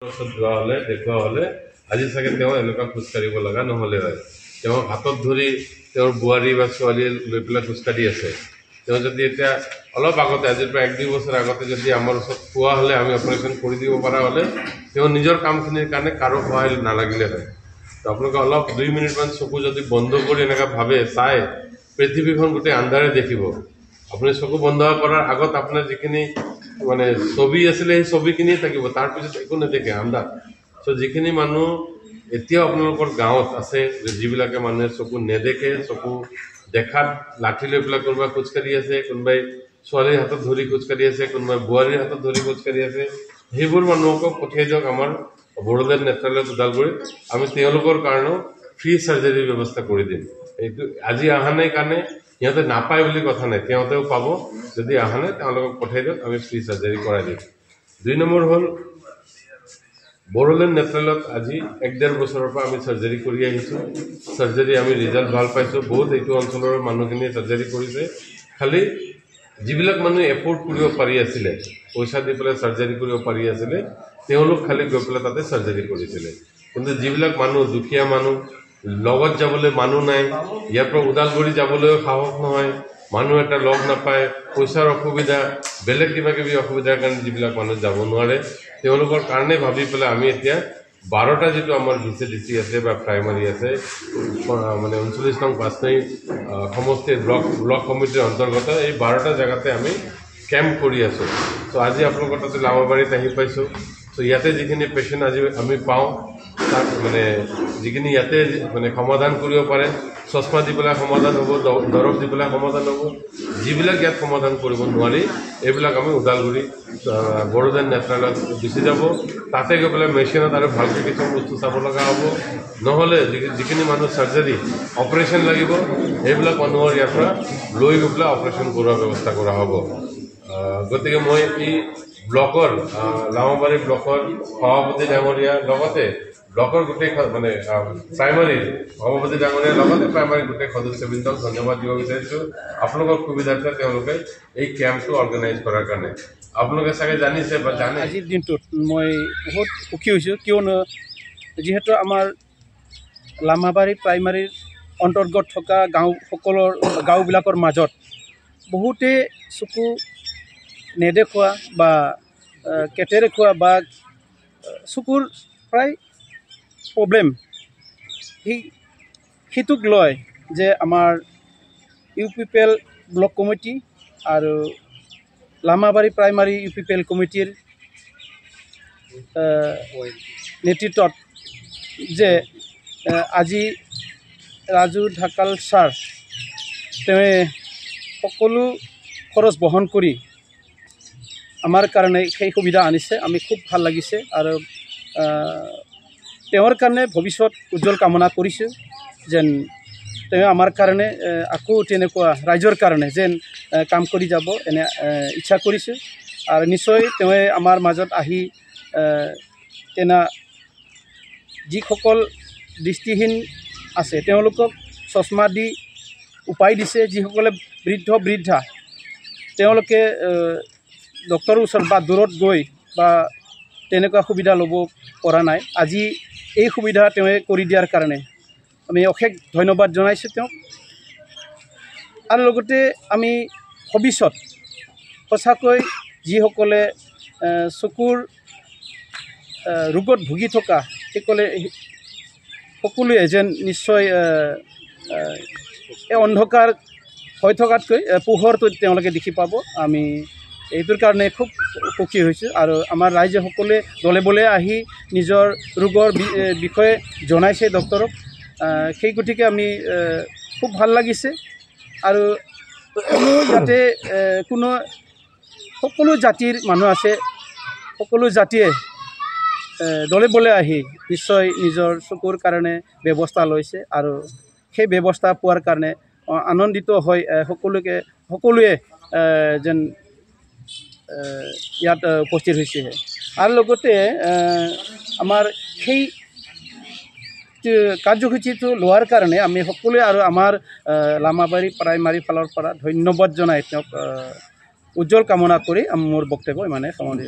যোৱা হলে দেখুৱা হলে আজি চাগে তেওঁ এনেকুৱা খোজকাঢ়িব লগা নহ'লে হয়। তেওঁ হাতত ধৰি তেওঁৰ বোৱাৰী বা ছোৱালী লৈ পেলাই খোজকাঢ়ি আছে। তেওঁ যদি এতিয়া অলপ আগতে আজিৰ পৰা 1-2 বছৰ আগতে যদি আমাৰ ওচৰত পোৱা হ'লে আমি অপাৰেশ্যন কৰি দিব পৰা হ'লে তেওঁ নিজৰ কামখিনিৰ কাৰণে কাৰো সহায় নালাগিলে হয়। তো আপোনালোকে অলপ 2 মিনিটমান চকু যদি বন্ধ কৰি এনেকুৱা ভাবে চাই পৃথিৱীখন গোটেই আন্ধাৰে দেখিব। আপুনি চকু বন্ধ কৰাৰ আগত আপোনাৰ যিখিনি মানে ছবি আছিলে সেই ছবিখিনি থাকিব, তাৰপিছত একো নেদেখে আন্ধাৰ। চ' যিখিনি মানুহ এতিয়াও আপোনালোকৰ গাঁৱত আছে যিবিলাকে মানুহে চকু নেদেখে, চকু দেখাত লাঠি লৈ পেলাই কোনোবাই খোজকাঢ়ি আছে, কোনোবাই ছোৱালীৰ হাতত ধৰি খোজকাঢ়ি আছে, কোনোবাই বোৱাৰীৰ হাতত ধৰি খোজকাঢ়ি আছে, সেইবোৰ মানুহকো পঠিয়াই দিয়ক আমাৰ বড়োলেণ্ড নেত্ৰালয়ত ওদালগুৰিত। আমি তেওঁলোকৰ কাৰণেও ফ্ৰী চাৰ্জাৰীৰ ব্যৱস্থা কৰি দিম। এইটো আজি অহা নাই কাৰণে সিহঁতে নাপায় বুলি কথা নাই, তেওঁতেও পাব। যদি অহা নাই তেওঁলোকক পঠাই দিয়ক, আমি ফ্ৰী চাৰ্জাৰী কৰাই দিম। 2 নম্বৰ হ'ল বড়োলেণ্ড নেত্ৰালয়ত আজি 1-1.5 বছৰৰ পৰা আমি চাৰ্জাৰী কৰি আহিছোঁ। চাৰ্জাৰী আমি ৰিজাল্ট ভাল পাইছোঁ। বহুত এইটো অঞ্চলৰ মানুহখিনিয়ে চাৰ্জাৰী কৰিছে। খালি যিবিলাক মানুহে এফৰ্ড কৰিব পাৰি আছিলে, পইচা দি পেলাই চাৰ্জাৰী কৰিব পাৰি আছিলে, তেওঁলোক খালি গৈ পেলাই তাতে চাৰ্জাৰী কৰিছিলে। কিন্তু যিবিলাক মানুহ দুখীয়া মানুহ, লগত যাবলৈ মানুহ নাই, ইয়াৰ পৰা ওদালগুৰি যাবলৈও সাহস নহয়, মানুহ এটা লগ নাপায়, পইচাৰ অসুবিধা, বেলেগ কিবা কিবি অসুবিধাৰ কাৰণে যিবিলাক মানুহ যাব নোৱাৰে, তেওঁলোকৰ কাৰণে ভাবি পেলাই আমি এতিয়া 12টা যিটো আমাৰ VCDC আছে বা প্ৰাইমাৰী আছে, মানে 39 নং পাঁচনৈ সমষ্টিৰ ব্লক কমিটিৰ অন্তৰ্গত এই 12টা জেগাতে আমি কেম্প কৰি আছোঁ। চ' আজি আপোনালোকৰ তাতে লামাবাৰীত আহি পাইছোঁ। চ' ইয়াতে যিখিনি পেচেণ্ট আজি আমি পাওঁ তাক মানে যিখিনি ইয়াতে মানে সমাধান কৰিব পাৰে, চশমা দি পেলাই সমাধান হ'ব, দৰৱ দি পেলাই সমাধান হ'ব। যিবিলাক ইয়াত সমাধান কৰিব নোৱাৰি এইবিলাক আমি ওদালগুৰি বড়োলেণ্ড নেত্ৰালয়ত গুচি যাব। তাতে গৈ পেলাই মেচিনত আৰু ভালকৈ কিছুমান বস্তু চাব লগা হ'ব। নহ'লে যিখিনি মানুহ চাৰ্জাৰী অপাৰেশ্যন লাগিব সেইবিলাক মানুহৰ ইয়াৰ পৰা লৈ গৈ পেলাই অপাৰেশ্যন কৰোৱাৰ ব্যৱস্থা কৰা হ'ব। গতিকে মই এই ব্লকৰ লামাবাৰী ব্লকৰ সভাপতি ডাঙৰীয়া লগতে ব্লকৰ গোটেই মানে প্ৰাইমাৰী সভাপতি ডাঙৰীয়াৰ লগতে প্ৰাইমাৰী গোটেই সদস্যবৃন্দক ধন্যবাদ দিব বিচাৰিছোঁ আপোনালোকৰ সুবিধাৰ্থে তেওঁলোকে এই কেম্পটো অৰ্গেনাইজ কৰাৰ কাৰণে। আপোনালোকে চাগে জানিছে বা জানে। আজিৰ দিনটোত মই বহুত সুখী হৈছোঁ, কিয়নো যিহেতু আমাৰ লামাবাৰী প্ৰাইমাৰীৰ অন্তৰ্গত থকা গাঁওবিলাকৰ মাজত বহুতে চকু নেদেখুৱা বা কেটেৰেখোৱা বা চকুৰ প্ৰায় প্ৰব্লেম, সেইটোক লৈ যে আমাৰ UPPL ব্লক কমিটি আৰু লামাবাৰী প্ৰাইমাৰী UPPL কমিটিৰ নেতৃত্বত যে আজি ৰাজু ঢাকাল ছাৰ তেওঁ সকলো খৰচ বহন কৰি আমাৰ কাৰণে সেই সুবিধা আনিছে। আমি খুব ভাল লাগিছে আৰু তেওঁৰ কাৰণে ভৱিষ্যত উজ্জ্বল কামনা কৰিছোঁ, যেন তেওঁ আমাৰ কাৰণে আকৌ তেনেকুৱা ৰাইজৰ কাৰণে যেন কাম কৰি যাব এনে ইচ্ছা কৰিছোঁ। আৰু নিশ্চয় তেওঁ আমাৰ মাজত আহি যিসকল দৃষ্টিহীন আছে তেওঁলোকক চশমা দি উপায় দিছে। যিসকলে বৃদ্ধা তেওঁলোকে ডক্টৰৰ ওচৰত বা দূৰত গৈ বা তেনেকুৱা সুবিধা ল'ব পৰা নাই, আজি এই সুবিধা তেওঁ কৰি দিয়াৰ কাৰণে আমি অশেষ ধন্যবাদ জনাইছোঁ তেওঁক। আৰু লগতে আমি ভৱিষ্যত সঁচাকৈ যিসকলে চকুৰ ৰোগত ভুগি থকা সকলোৱে যেন নিশ্চয় এই অন্ধকাৰ হৈ থকাতকৈ পোহৰটো তেওঁলোকে দেখি পাব। আমি এইটোৰ কাৰণে খুব সুখী হৈছোঁ আৰু আমাৰ ৰাইজে সকলোৱে দলে বলে আহি নিজৰ ৰোগৰ বিষয়ে জনাইছে ডক্টৰক। সেই গতিকে আমি খুব ভাল লাগিছে। আৰু যাতে সকলো জাতিৰ মানুহ আছে, সকলো জাতিয়ে দলে বলে আহি নিশ্চয় নিজৰ চকুৰ কাৰণে ব্যৱস্থা লৈছে আৰু সেই ব্যৱস্থা পোৱাৰ কাৰণে আনন্দিত হৈ সকলোৱে যেন ইয়াত উপস্থিত হৈছে। আৰু লগতে আমাৰ সেই কাৰ্যসূচীটো লোৱাৰ কাৰণে আমি সকলোৱে আৰু আমাৰ লামাবাৰী প্ৰাইমাৰী ফালৰ পৰা ধন্যবাদ জনাই তেওঁক উজ্জ্বল কামনা কৰি মোৰ বক্তব্য ইমানে সামৰণি।